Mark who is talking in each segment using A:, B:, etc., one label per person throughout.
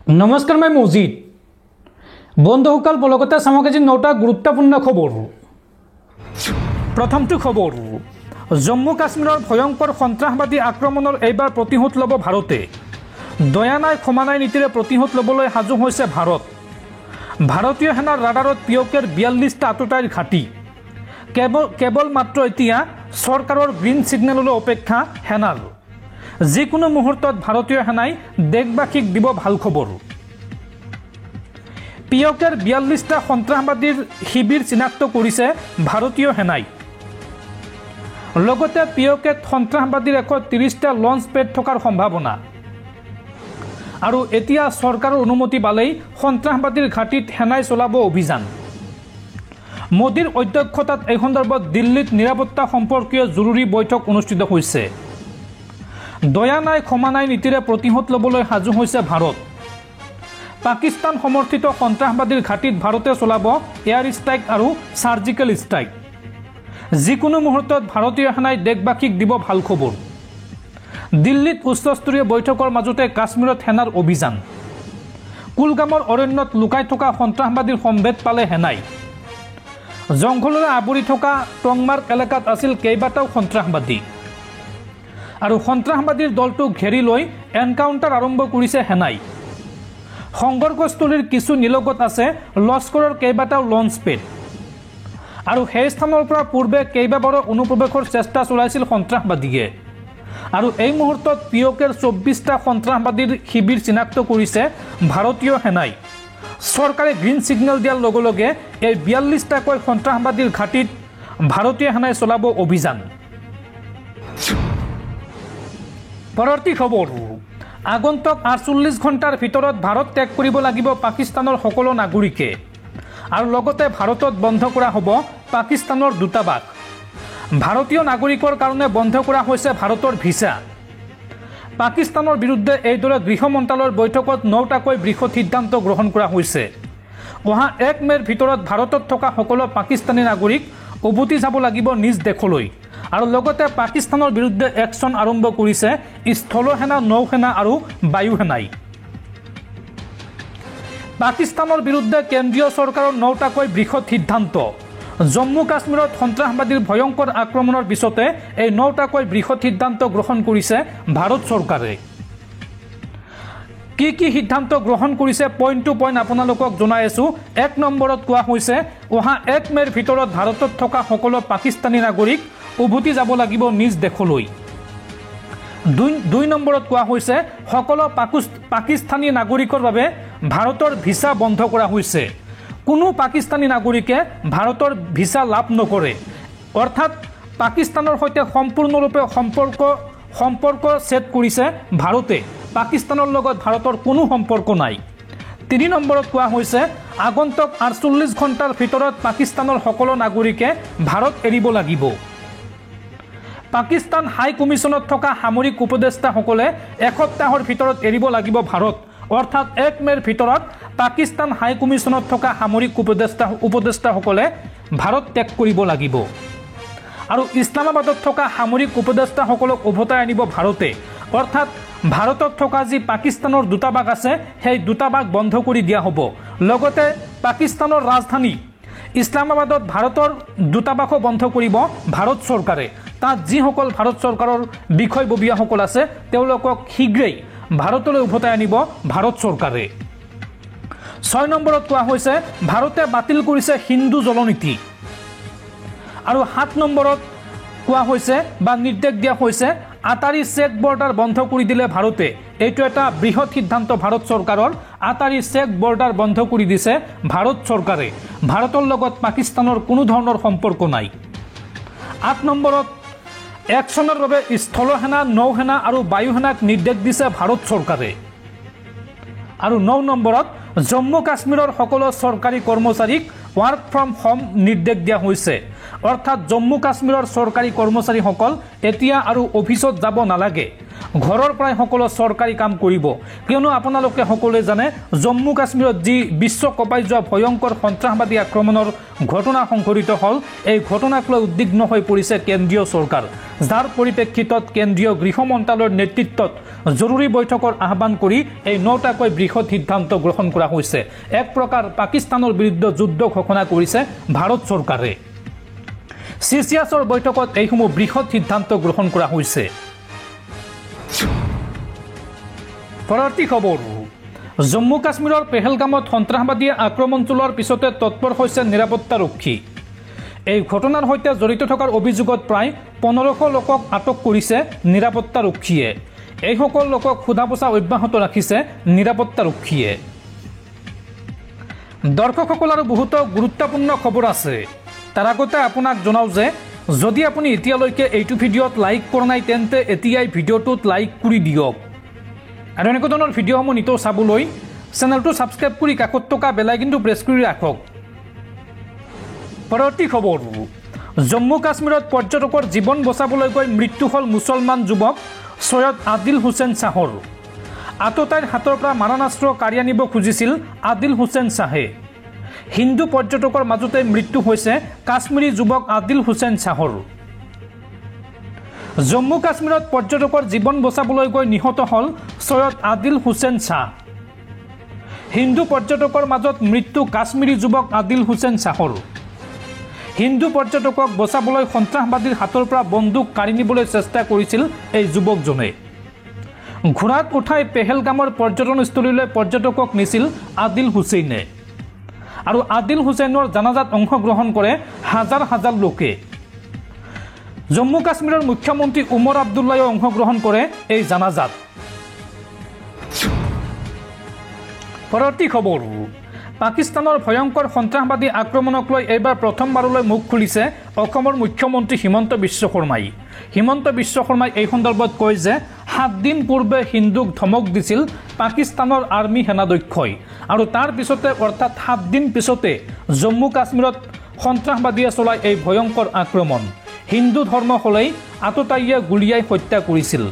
A: नमस्कार मैं मौजिद बंधुসকল বলগতে চামক আজি 9টা গুৰুত্বপূৰ্ণ খবৰ। প্ৰথমটো খবৰ, জম্মু কাশ্মীৰৰ ভয়ংকৰ সন্ত্ৰাসবাদী আক্ৰমণৰ এইবাৰ প্ৰতিশোধ ল'ব ভাৰতে। দয়া নাই ক্ষমা নাই নীতিৰে প্ৰতিশোধ ল'বলৈ সাজু হৈছে ভাৰত। ভাৰতীয় সেনাৰ ৰাডাৰত পিঅ'কেৰ 42টা আততায়ীৰ ঘাটি। কেৱল মাত্ৰ এতিয়া চৰকাৰৰ গ্ৰীণ ছিগনেললৈ অপেক্ষা সেনাৰ। যিকোনো মুহূৰ্তত ভাৰতীয় সেনাই দেশবাসীক দিব ভাল খবৰ। পিঅ'কেৰ 42টা সন্ত্ৰাসবাদীৰ শিবিৰ চিনাক্ত কৰিছে ভাৰতীয় সেনাই। লগতে পিঅ'কেত সন্ত্ৰাসবাদীৰ 130টা লঞ্চ পেড থকাৰ সম্ভাৱনা। আৰু এতিয়া চৰকাৰৰ অনুমতি পালেই সন্ত্ৰাসবাদীৰ ঘাটিত সেনাই চলাব অভিযান। মোদীৰ অধ্যক্ষতাত এই সন্দৰ্ভত দিল্লীত নিৰাপত্তা সম্পৰ্কীয় জৰুৰী বৈঠক অনুষ্ঠিত হৈছে। দয়া নাই ক্ষমা নাই নীতিৰে প্ৰতিশোধ ল'বলৈ সাজু হৈছে ভাৰত। পাকিস্তান সমৰ্থিত সন্ত্ৰাসবাদীৰ ঘাটিত ভাৰতে চলাব এয়াৰ ষ্ট্ৰাইক আৰু চাৰ্জিকেল ষ্ট্ৰাইক। যিকোনো মুহূৰ্তত ভাৰতীয় সেনাই দেশবাসীক দিব ভাল খবৰ। দিল্লীত উচ্চস্তৰীয় বৈঠকৰ মাজতে কাশ্মীৰত সেনাৰ অভিযান। কুলগামৰ অৰণ্যত লুকাই থকা সন্ত্ৰাসবাদীৰ সম্ভেদ পালে সেনাই। জংঘলেৰে আৱৰি থকা টংমাৰ্ক এলেকাত আছিল কেইবাটাও সন্ত্ৰাসবাদী। আৰু সন্ত্ৰাসবাদীৰ দলটোক ঘেৰি লৈ এনকাউণ্টাৰ আৰম্ভ কৰিছে সেনাই। সংঘৰ্ষস্থলীৰ কিছু নিলগত আছে লস্কৰৰ কেইবাটাও লঞ্চ পেড। আৰু সেই স্থানৰ পৰা পূৰ্বে কেইবাবাৰো অনুপ্ৰৱেশৰ চেষ্টা চলাইছিল সন্ত্ৰাসবাদীয়ে। আৰু এই মুহূৰ্তত পিঅ'কেৰ 24টা সন্ত্ৰাসবাদীৰ শিবিৰ চিনাক্ত কৰিছে ভাৰতীয় সেনাই। চৰকাৰে গ্ৰীণ ছিগনেল দিয়াৰ লগে লগে এই 42টাকৈ সন্ত্ৰাসবাদীৰ ঘাটিত ভাৰতীয় সেনাই চলাব অভিযান। পৰৱৰ্তী খবৰ, আগন্তুক 48 ঘণ্টাৰ ভিতৰত ভাৰত ত্যাগ কৰিব লাগিব পাকিস্তানৰ সকলো নাগৰিকে। আৰু লগতে ভাৰতত বন্ধ কৰা হ'ব পাকিস্তানৰ দূতাবাস। ভাৰতীয় নাগৰিকৰ কাৰণে বন্ধ কৰা হৈছে ভাৰতৰ ভিছা। পাকিস্তানৰ বিৰুদ্ধে এইদৰে গৃহ মন্ত্ৰালয়ৰ বৈঠকত 9টাকৈ বৃহৎ সিদ্ধান্ত গ্ৰহণ কৰা হৈছে। অহা 1 মে'ৰ ভিতৰত ভাৰতত থকা সকলো পাকিস্তানী নাগৰিক উভতি যাব লাগিব নিজ দেশলৈ। আৰু লগতে পাকিস্তানৰ বিৰুদ্ধে একশ্যন আৰম্ভ কৰিছে স্থলসেনা, নৌসেনা আৰু বায়ুসেনাই। পাকিস্তানৰ বিৰুদ্ধে কেন্দ্ৰীয় চৰকাৰৰ 9টাকৈ বৃহৎ সিদ্ধান্ত। জম্মু কাশ্মীৰত সন্ত্ৰাসবাদীৰ ভয়ংকৰ আক্ৰমণৰ পিছতে এই 9টাকৈ বৃহৎ সিদ্ধান্ত গ্ৰহণ কৰিছে ভাৰত চৰকাৰে। কি কি সিদ্ধান্ত গ্ৰহণ কৰিছে পইণ্ট টু পইণ্ট আপোনালোকক জনাই আছোঁ। 1 নম্বৰত কোৱা হৈছে অহা 1 মে'ৰ ভিতৰত ভাৰতত থকা সকলো পাকিস্তানী নাগৰিক উভতি যাব লাগিব নিজ দেশলৈ। 2 নম্বৰত কোৱা হৈছে সকলো পাকিস্তানী নাগৰিকৰ বাবে ভাৰতৰ ভিছা বন্ধ কৰা হৈছে। কোনো পাকিস্তানী নাগৰিকে ভাৰতৰ ভিছা লাভ নকৰে। অৰ্থাৎ পাকিস্তানৰ সৈতে সম্পূৰ্ণৰূপে সম্পৰ্ক ছেদ কৰিছে ভাৰতে। পাকিস্তানৰ লগত ভাৰতৰ কোনো সম্পৰ্ক নাই। 3 নম্বৰত কোৱা হৈছে আগন্তুক 48 ঘণ্টাৰ ভিতৰত পাকিস্তানৰ সকলো নাগৰিকে ভাৰত এৰিব লাগিব। পাকিস্তান হাই কমিছনত থকা সামৰিক উপদেষ্টাসকলে এসপ্তাহৰ ভিতৰত এৰিব লাগিব ভাৰত। অৰ্থাৎ 1 মে'ৰ ভিতৰত পাকিস্তান হাই কমিছনত থকা সামৰিক উপদেষ্টাসকলে ভাৰত ত্যাগ কৰিব লাগিব। আৰু ইছলামাবাদত থকা সামৰিক উপদেষ্টাসকলক উভতাই আনিব ভাৰতে। অৰ্থাৎ ভাৰতত থকা যি পাকিস্তানৰ দূতাবাস আছে সেই দূতাবাস বন্ধ কৰি দিয়া হ'ব। লগতে পাকিস্তানৰ ৰাজধানী ইছলামাবাদত ভাৰতৰ দূতাবাসো বন্ধ কৰিব ভাৰত চৰকাৰে। তাত যিসকল ভাৰত চৰকাৰৰ বিষয়ববীয়াসকল আছে তেওঁলোকক শীঘ্ৰেই ভাৰতলৈ উভতাই আনিব ভাৰত চৰকাৰে। 6 নম্বৰত কোৱা হৈছে ভাৰতে বাতিল কৰিছে হিন্দু জলনীতি। আৰু 7 নম্বৰত কোৱা হৈছে বা নিৰ্দেশ দিয়া হৈছে আটাৰী চেক বৰ্ডাৰ বন্ধ কৰি দিলে ভাৰতে। এইটো এটা বৃহৎ সিদ্ধান্ত ভাৰত চৰকাৰৰ। আটাৰী চেক বৰ্ডাৰ বন্ধ কৰি দিছে ভাৰত চৰকাৰে। ভাৰতৰ লগত পাকিস্তানৰ কোনো ধৰণৰ সম্পৰ্ক নাই। 8 নম্বৰত একশ্যনৰ বাবে স্থলসেনা, নৌসেনা আৰু বায়ুসেনাক নিৰ্দেশ দিছে ভাৰত চৰকাৰে। আৰু 9 নম্বৰত জম্মু কাশ্মীৰৰ সকলো চৰকাৰী কৰ্মচাৰীক ৱৰ্ক ফ্ৰম হোম নিৰ্দেশ দিয়া হৈছে। অৰ্থাৎ জম্মু কাশ্মীৰৰ চৰকাৰী কৰ্মচাৰীসকল এতিয়া আৰু অফিচত যাব নালাগে, ঘৰৰ পৰাই সকলো চৰকাৰী কাম কৰিব। কিয়নো আপোনালোকে সকলোৱে জানে জম্মু কাশ্মীৰত যি বিশ্ব কঁপাই যোৱা ভয়ংকৰ সন্ত্ৰাসবাদী আক্ৰমণৰ ঘটনা সংঘটিত হ'ল, এই ঘটনাক লৈ উদ্বিগ্ন হৈ পৰিছে কেন্দ্ৰীয় চৰকাৰ, যাৰ পৰিপ্ৰেক্ষিতত কেন্দ্ৰীয় গৃহ মন্ত্ৰালয়ৰ নেতৃত্বত জৰুৰী বৈঠকৰ আহ্বান কৰি এই 9টাকৈ বৃহৎ সিদ্ধান্ত গ্ৰহণ কৰা হৈছে। এক প্ৰকাৰ পাকিস্তানৰ বিৰুদ্ধে যুদ্ধ ঘোষণা কৰিছে ভাৰত চৰকাৰে। চিচিএছৰ বৈঠকত এইসমূহ বৃহৎ সিদ্ধান্ত গ্ৰহণ কৰা হৈছে। পৰৱৰ্তী খবৰ, জম্মু কাশ্মীৰৰ পেহেলগামত সন্ত্ৰাসবাদীয়ে আক্ৰমণ চলোৱাৰ পিছতে তৎপৰ হৈছে নিৰাপত্তাৰক্ষী। এই ঘটনাৰ সৈতে জড়িত থকাৰ অভিযোগত প্ৰায় 1500 লোকক আটক কৰিছে নিৰাপত্তাৰক্ষীয়ে। এইসকল লোকক সোধা পোছা অব্যাহত ৰাখিছে নিৰাপত্তাৰক্ষীয়ে। দৰ্শকসকল, আৰু বহুতো গুৰুত্বপূৰ্ণ খবৰ আছে। তাৰ আগতে আপোনাক জনাওঁ যে যদি আপুনি এতিয়ালৈকে এইটো ভিডিঅ'ত লাইক কৰা নাই তেন্তে এতিয়াই ভিডিঅ'টোত লাইক কৰি দিয়ক, আৰু এনেকুৱা ধৰণৰ ভিডিঅ'সমূহ নিতৌ চাবলৈ চেনেলটো ছাবস্ক্ৰাইব কৰি কাষত থকা বেল আইকনটো প্ৰেছ কৰি ৰাখক। পৰৱৰ্তী খবৰ, জম্মু কাশ্মীৰত পৰ্যটকৰ জীৱন বচাবলৈ গৈ মৃত্যু হ'ল মুছলমান যুৱক সৈয়দ আদিল হুছেইন শ্বাহৰ। আততায়ীৰ হাতৰ পৰা মাৰণাস্ত্ৰ কাঢ়ি আনিব খুজিছিল আদিল হুছেইন শ্বাহে। হিন্দু পৰ্যটকৰ মাজতে মৃত্যু হৈছে কাশ্মীৰী যুৱক আদিল হুছেইন শ্বাহৰ। জম্মু কাশ্মীৰত পৰ্যটকৰ জীৱন বচাবলৈ গৈ নিহত হ'ল সৈয়দ আদিল হুছেইন শ্বাহ। হিন্দু পৰ্যটকৰ মাজত মৃত্যু কাশ্মীৰী যুৱক আদিল হুছেইন শ্বাহৰ। হিন্দু পৰ্যটকক বচাবলৈ সন্ত্ৰাসবাদীৰ হাতৰ পৰা বন্দুক কাঢ়ি নিবলৈ চেষ্টা কৰিছিল এই যুৱকজনে। ঘোঁৰাত উঠাই পেহেলগামৰ পৰ্যটনস্থলীলৈ পৰ্যটকক নিছিল আদিল হুছেইনে, আৰু আদিল হুছেইনৰ জানাজাত অংশগ্ৰহণ কৰে হাজাৰ হাজাৰ লোকে। জম্মু কাশ্মীৰৰ মুখ্যমন্ত্ৰী উমৰ আব্দুল্লাহেও অংশগ্ৰহণ কৰে এই জানাজাত। পৰৱৰ্তী খবৰ, পাকিস্তানৰ ভয়ংকৰ সন্ত্ৰাসবাদী আক্ৰমণক লৈ এইবাৰ প্ৰথমবাৰলৈ মুখ খুলিছে অসমৰ মুখ্যমন্ত্ৰী হিমন্ত বিশ্ব শৰ্মাই। হিমন্ত বিশ্ব শৰ্মাই এই সন্দৰ্ভত কয় যে 7 দিন পূৰ্বে হিন্দুক ধমক দিছিল পাকিস্তানৰ আৰ্মি সেনাধ্যক্ষই, আৰু তাৰ পিছতে অৰ্থাৎ 7 দিন পিছতে জম্মু কাশ্মীৰত সন্ত্ৰাসবাদীয়ে চলাই এই ভয়ংকৰ আক্ৰমণ। হিন্দু ধৰ্ম হ'লেই আততায়ীয়ে গুলীয়াই হত্যা কৰিছিল।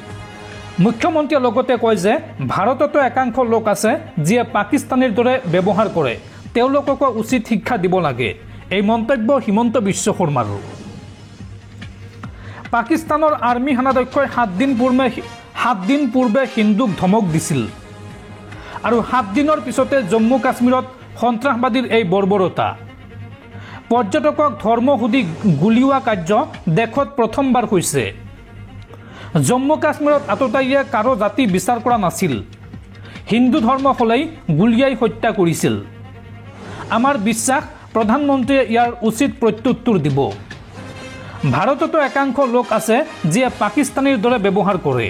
A: মুখ্যমন্ত্ৰীয়ে লগতে কয় যে ভাৰততো একাংশ লোক আছে যিয়ে পাকিস্তানীৰ দৰে ব্যৱহাৰ কৰে, তেওঁলোককো উচিত শিক্ষা দিব লাগে। এই মন্তব্য হিমন্ত বিশ্ব শৰ্মাৰ। পাকিস্তানৰ আৰ্মি সেনাধ্যক্ষই 7 দিন পূৰ্বে হিন্দুক ধমক দিছিল, আৰু 7 দিনৰ পিছতে জম্মু কাশ্মীৰত সন্ত্ৰাসবাদীৰ এই বৰ্বৰতা। পৰ্যটকক ধৰ্ম সুধি গুলীওৱা কাৰ্য দেশত প্ৰথমবাৰ হৈছে। জম্মু কাশ্মীৰত আততায়ীয়ে কাৰো জাতি বিচাৰ কৰা নাছিল, হিন্দু ধৰ্ম হ'লেই গুলীয়াই হত্যা কৰিছিল। আমাৰ বিশ্বাস প্ৰধানমন্ত্ৰীয়ে ইয়াৰ উচিত প্ৰত্যুত্তৰ দিব। ভাৰততো একাংশ লোক আছে যিয়ে পাকিস্তানীৰ দৰে ব্যৱহাৰ কৰে,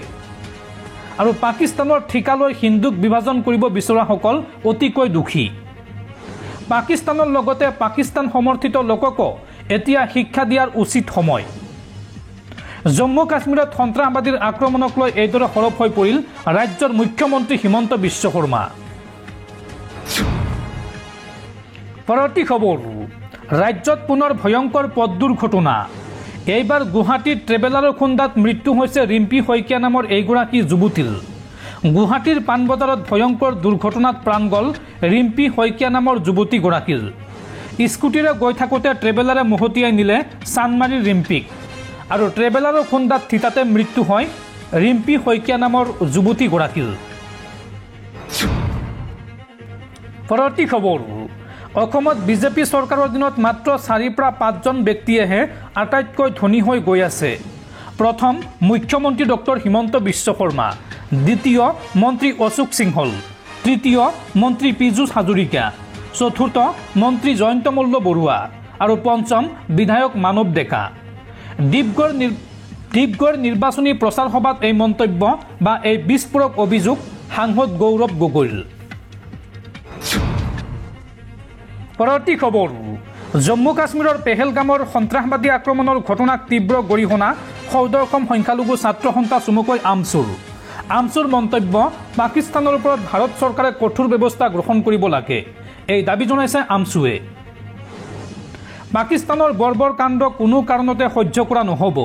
A: আৰু পাকিস্তানৰ ঠিকালৈ হিন্দুক বিভাজন কৰিব বিচৰাসকল অতিকৈ দুখী। পাকিস্তানৰ লগতে পাকিস্তান সমৰ্থিত লোককো এতিয়া শিক্ষা দিয়াৰ উচিত সময়। জম্মু কাশ্মীৰত সন্ত্ৰাসবাদীৰ আক্ৰমণক লৈ এইদৰে সৰব হৈ পৰিল ৰাজ্যৰ মুখ্যমন্ত্ৰী হিমন্ত বিশ্ব শৰ্মা। পৰৱৰ্তী খবৰ, ৰাজ্যত পুনৰ ভয়ংকৰ পথ দুৰ্ঘটনা। এইবাৰ গুৱাহাটীৰ ট্ৰেভেলাৰৰ খুন্দাত মৃত্যু হৈছে ৰিম্পী শইকীয়া নামৰ এইগৰাকী যুৱতীৰ। গুৱাহাটীৰ পাণবজাৰত ভয়ংকৰ দুৰ্ঘটনাত প্ৰাণ গ'ল ৰিম্পী শইকীয়া নামৰ যুৱতীগৰাকীৰ। স্কুটিৰে গৈ থাকোঁতে ট্ৰেভেলাৰে মহতিয়াই নিলে চানমাৰীৰ ৰিম্পীক, আৰু ট্ৰেভেলাৰৰ খুন্দাত থিতাতে মৃত্যু হয় ৰিম্পী শইকীয়া নামৰ যুৱতীগৰাকীৰ। পৰৱৰ্তী খবৰ, অসমত বিজেপি চৰকাৰৰ দিনত মাত্ৰ 4 পৰা 5 জন ব্যক্তিয়েহে আটাইতকৈ ধনী হৈ গৈ আছে। প্ৰথম মুখ্যমন্ত্ৰী ডক্টৰ হিমন্ত বিশ্ব শৰ্মা, দ্বিতীয় মন্ত্ৰী অশোক সিংহল, তৃতীয় মন্ত্ৰী পীযুষ হাজৰিকা, চতুৰ্থ মন্ত্ৰী জয়ন্ত মল্ল বৰুৱা, আৰু পঞ্চম বিধায়ক মানৱ ডেকা। ডিব্ৰুগড় নিৰ্বাচনী প্ৰচাৰ সভাত এই মন্তব্য বা এই বিস্ফোৰক অভিযোগ সাংসদ গৌৰৱ গগৈৰ। পৰৱৰ্তী খবৰ, জম্মু কাশ্মীৰৰ পেহেলগামৰ সন্ত্ৰাসবাদী আক্ৰমণৰ ঘটনাক তীব্ৰ গৰিহণা সৌদ অসম সংখ্যালঘু ছাত্ৰ সন্থা চমুকৈ আমছুৰ। আমছুৰ মন্তব্য, পাকিস্তানৰ ওপৰত ভাৰত চৰকাৰে কঠোৰ ব্যৱস্থা গ্ৰহণ কৰিব লাগে, এই দাবী জনাইছে আমছুৱে। পাকিস্তানৰ বৰ্বৰ কাণ্ড কোনো কাৰণতে সহ্য কৰা নহ'ব।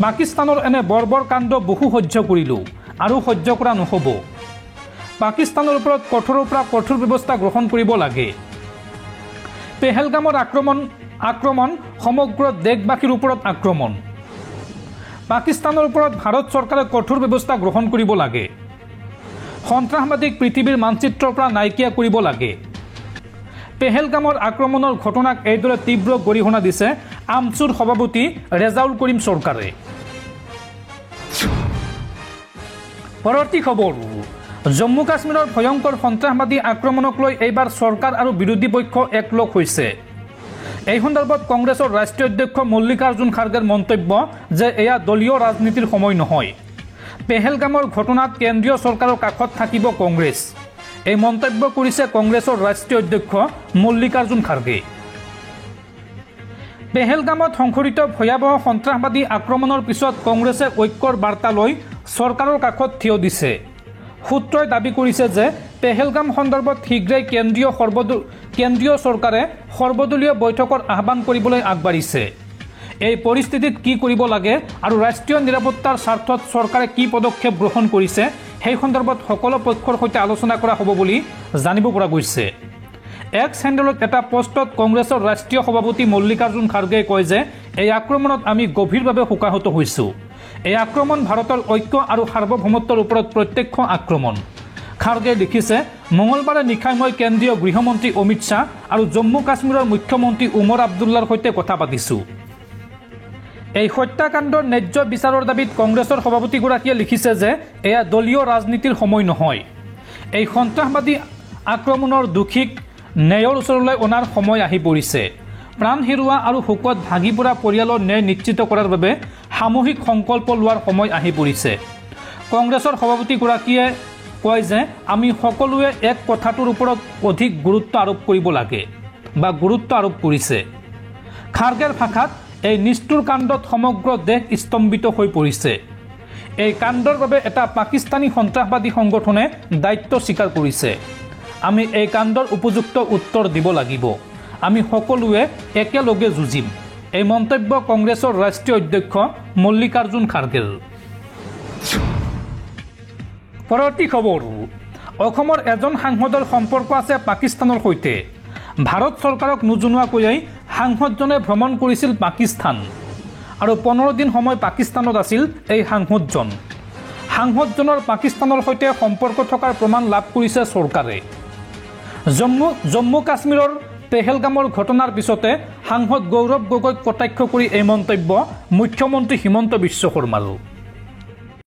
A: পাকিস্তানৰ এনে বৰ্বৰ কাণ্ড বহু সহ্য কৰিলোঁ আৰু সহ্য কৰা নহ'ব। পাকিস্তানৰ ওপৰত কঠোৰৰ পৰা কঠোৰ ব্যৱস্থা গ্ৰহণ কৰিব লাগে। পেহেলগামৰ আক্ৰমণ সমগ্ৰ দেশবাসীৰ ওপৰত আক্ৰমণ। পাকিস্তানৰ ওপৰত ভাৰত চৰকাৰে কঠোৰ ব্যৱস্থা গ্ৰহণ কৰিব লাগে। সন্ত্ৰাসবাদীক পৃথিৱীৰ মানচিত্ৰৰ পৰা নাইকিয়া কৰিব লাগে। পেহেলগামৰ আক্ৰমণৰ ঘটনাক এইদৰে তীব্ৰ গৰিহণা দিছে আমচুৰ সভাপতি ৰেজাউল কৰিম চৰকাৰে। পৰৱৰ্তী খবৰ, জম্মু কাশ্মীৰৰ ভয়ংকৰ সন্ত্ৰাসবাদী আক্ৰমণক লৈ এইবাৰ চৰকাৰ আৰু বিৰোধী পক্ষ একলগ হৈছে। এই সন্দৰ্ভত কংগ্ৰেছৰ ৰাষ্ট্ৰীয় অধ্যক্ষ মল্লিকাৰ্জুন খাৰ্গেৰ মন্তব্য যে এয়া দলীয় ৰাজনীতিৰ সময় নহয়। পেহেলগামৰ ঘটনাত কেন্দ্ৰীয় চৰকাৰৰ কাষত থাকিব কংগ্ৰেছ। এই মন্তব্য কৰিছে কংগ্ৰেছৰ ৰাষ্ট্ৰীয় অধ্যক্ষ মল্লিকাৰ্জুন খাৰ্গে। পেহেলগামত সংঘটিত ভয়াৱহ সন্ত্ৰাসবাদী আক্ৰমণৰ পিছত কংগ্ৰেছে ঐক্যৰ বাৰ্তা লৈ চৰকাৰৰ কাষত থিয় দিছে। সূত্ৰই দাবী কৰিছে যে পেহেলগাম সন্দৰ্ভত শীঘ্ৰেই কেন্দ্ৰীয় চৰকাৰে সৰ্বদলীয় বৈঠকৰ আহ্বান কৰিবলৈ আগবাঢ়িছে। এই পৰিস্থিতিত কি কৰিব লাগে আৰু ৰাষ্ট্ৰীয় নিৰাপত্তাৰ স্বাৰ্থত চৰকাৰে কি পদক্ষেপ গ্ৰহণ কৰিছে সেই সন্দৰ্ভত সকলো পক্ষৰ সৈতে আলোচনা কৰা হ'ব বুলি জানিব পৰা গৈছে। এক্স হেণ্ডেলত এটা পোষ্টত কংগ্ৰেছৰ ৰাষ্ট্ৰীয় সভাপতি মল্লিকাৰ্জুন খাৰ্গেই কয় যে এই আক্ৰমণত আমি গভীৰভাৱে শোকাহত হৈছোঁ। এই আক্ৰমণ ভাৰতৰ ঐক্য আৰু সাৰ্বভৌমত্বৰ ওপৰত প্ৰত্যক্ষ আক্ৰমণ। খাৰ্গে লিখিছে, মঙলবাৰে নিশাই মই কেন্দ্ৰীয় গৃহমন্ত্ৰী অমিত শ্বাহ আৰু জম্মু কাশ্মীৰৰ মুখ্যমন্ত্ৰী উমৰ আব্দুল্লাৰ সৈতে কথা পাতিছোঁ। এই হত্যাকাণ্ডৰ ন্যায্য বিচাৰৰ দাবীত কংগ্ৰেছৰ সভাপতিগৰাকীয়ে লিখিছে যে এয়া দলীয় ৰাজনীতিৰ সময় নহয়। এই সন্ত্ৰাসবাদী আক্ৰমণৰ দোষীক ন্যায়ৰ ওচৰলৈ অনাৰ সময় আহি পৰিছে। প্ৰাণ হেৰুওৱা আৰু শোকত ভাগি পৰা পৰিয়ালৰ ন্যায় নিশ্চিত কৰাৰ বাবে সামূহিক সংকল্প লোৱাৰ সময় আহি পৰিছে। কংগ্ৰেছৰ সভাপতিগৰাকীয়ে কয় যে আমি সকলোৱে এক কথাটোৰ ওপৰত অধিক গুৰুত্ব আৰোপ কৰিব লাগে বা গুৰুত্ব আৰোপ কৰিছে। খাৰ্গেৰ ভাষাত এই নিষ্ঠুৰ কাণ্ডত সমগ্ৰ দেশ স্তম্ভিত হৈ পৰিছে। এই কাণ্ডৰ বাবে এটা পাকিস্তানী সন্ত্ৰাসবাদী সংগঠনে দায়িত্ব স্বীকাৰ কৰিছে। আমি এই কাণ্ডৰ উপযুক্ত উত্তৰ দিব লাগিব। আমি সকলোৱে একেলগে যুঁজিম। এই মন্তব্য কংগ্ৰেছৰ ৰাষ্ট্ৰীয় অধ্যক্ষ মল্লিকাৰ্জুন খাৰ্গেৰ। পৰৱৰ্তী খবৰ, অসমৰ এজন সাংসদৰ সম্পৰ্ক আছে পাকিস্তানৰ সৈতে। ভাৰত চৰকাৰক নজনোৱাকৈয়ে সাংসদজনে ভ্ৰমণ কৰিছিল পাকিস্তান আৰু 15 দিন সময় পাকিস্তানত আছিল এই সাংসদজন। সাংসদজনৰ পাকিস্তানৰ সৈতে সম্পৰ্ক থকাৰ প্ৰমাণ লাভ কৰিছে চৰকাৰে। জম্মু কাশ্মীৰৰ পেহেলগামৰ ঘটনাৰ পিছতে সাংসদ গৌৰৱ গগৈক কটাক্ষ কৰি এই মন্তব্য মুখ্যমন্ত্ৰী হিমন্ত বিশ্ব শৰ্মাৰো।